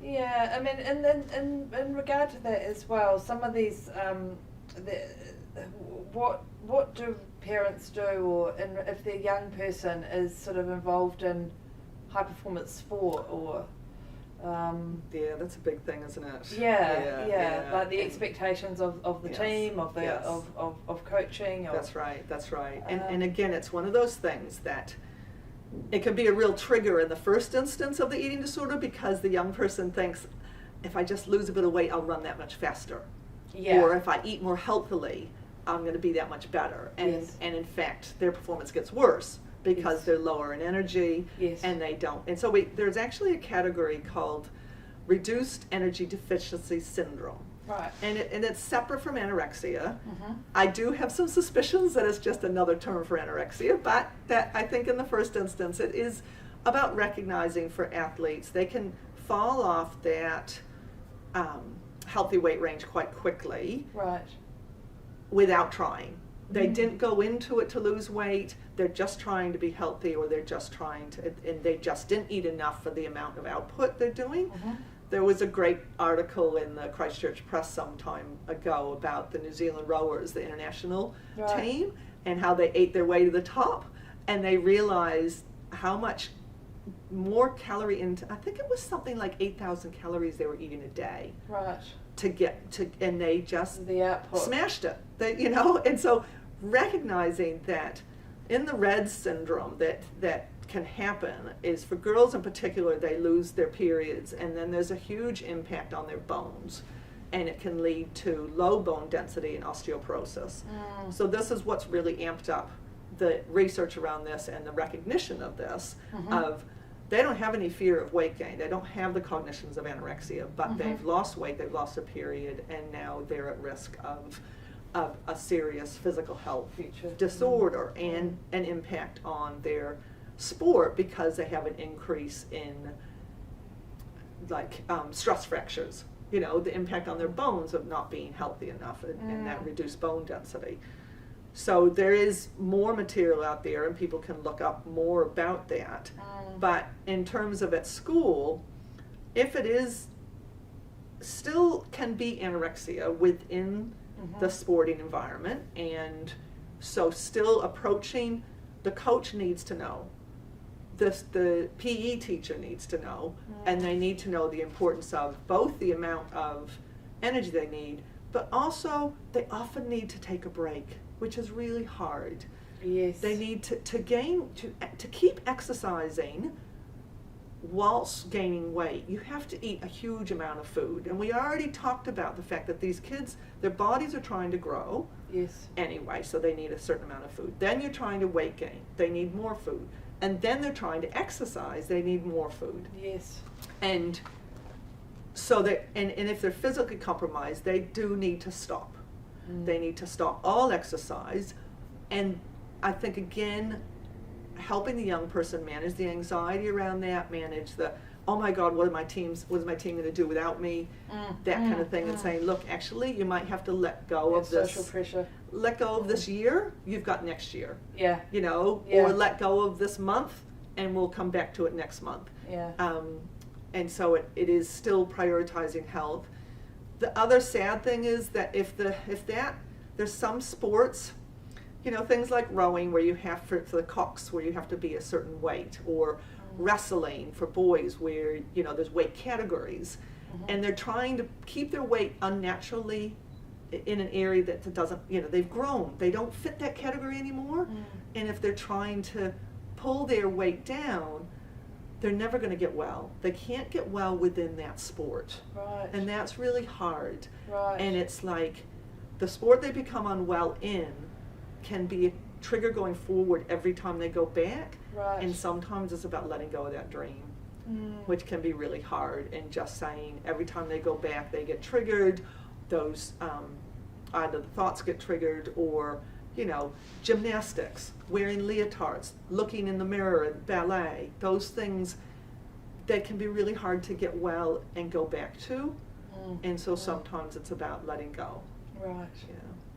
Yeah, I mean, and then in regard to that as well, some of these, what do parents do, or if their young person is sort of involved in high performance sport, or Yeah, that's a big thing, isn't it? yeah, like the expectations of the Yes, team, of the yes. of coaching. That's right, that's right. And again, it's one of those things that it can be a real trigger in the first instance of the eating disorder, because the young person thinks, if I just lose a bit of weight, I'll run that much faster. Yeah. Or if I eat more healthily, I'm going to be that much better. And, Yes. and in fact, their performance gets worse because Yes. they're lower in energy, Yes. and they don't. And so there's actually a category called reduced energy deficiency syndrome. Right. And it's separate from anorexia. Mhm. I do have some suspicions that it's just another term for anorexia, but that I think in the first instance it is about recognizing for athletes they can fall off that healthy weight range quite quickly Right. without trying. They Mhm. didn't go into it to lose weight, they're just trying to be healthy, or they're just trying to, and they just didn't eat enough for the amount of output they're doing. Mhm. There was a great article in the Christchurch Press some time ago about the New Zealand rowers, the international Right. team, and how they ate their way to the top, and they realized how much more calorie into, I think it was something like 8,000 calories they were eating a day Right. to get to, and they just The output. smashed it. They, and so recognizing that in the Rett syndrome that can happen is, for girls in particular, they lose their periods, and then there's a huge impact on their bones, and it can lead to low bone density and osteoporosis. So this is what's really amped up the research around this and the recognition of this, of they don't have any fear of weight gain, they don't have the cognitions of anorexia, but they've lost weight, they've lost a period, and now they're at risk of a serious physical health Future. disorder and an impact on their sport, because they have an increase in stress fractures, the impact on their bones of not being healthy enough, and that reduced bone density. So there is more material out there, and people can look up more about that. But in terms of at school, if it is, still can be anorexia within the sporting environment, and so still approaching, the coach needs to know, the PE teacher needs to know, and they need to know the importance of both the amount of energy they need, but also they often need to take a break, which is really hard. Yes. They need to keep exercising whilst gaining weight. You have to eat a huge amount of food, and we already talked about the fact that these kids, their bodies are trying to grow. Yes. Anyway, so they need a certain amount of food. Then you're trying to weight gain, they need more food. And then they're trying to exercise, they need more food. Yes. And so and if they're physically compromised, they do need to stop. They need to stop all exercise. And I think, again, helping the young person manage the anxiety around that, manage the, oh my God, what is my team going to do without me? That kind of thing, and saying, look, actually, you might have to let go of this. Social pressure. Let go of this year, you've got next year. Yeah. Or let go of this month, and we'll come back to it next month. Yeah. And so it is still prioritizing health. The other sad thing is that there's some sports, things like rowing where you have for the cocks where you have to be a certain weight, or wrestling for boys where there's weight categories, and they're trying to keep their weight unnaturally in an area that doesn't, they've grown, they don't fit that category anymore, and if they're trying to pull their weight down, they're never going to get well. They can't get well within that sport. Right. And that's really hard. Right. And it's like the sport they become unwell in can be a trigger going forward every time they go back. Right. And sometimes it's about letting go of that dream, which can be really hard. And just saying every time they go back, they get triggered. Those either the thoughts get triggered, or gymnastics, wearing leotards, looking in the mirror at ballet, those things that can be really hard to get well and go back to. And so sometimes it's about letting go. Right. Yeah.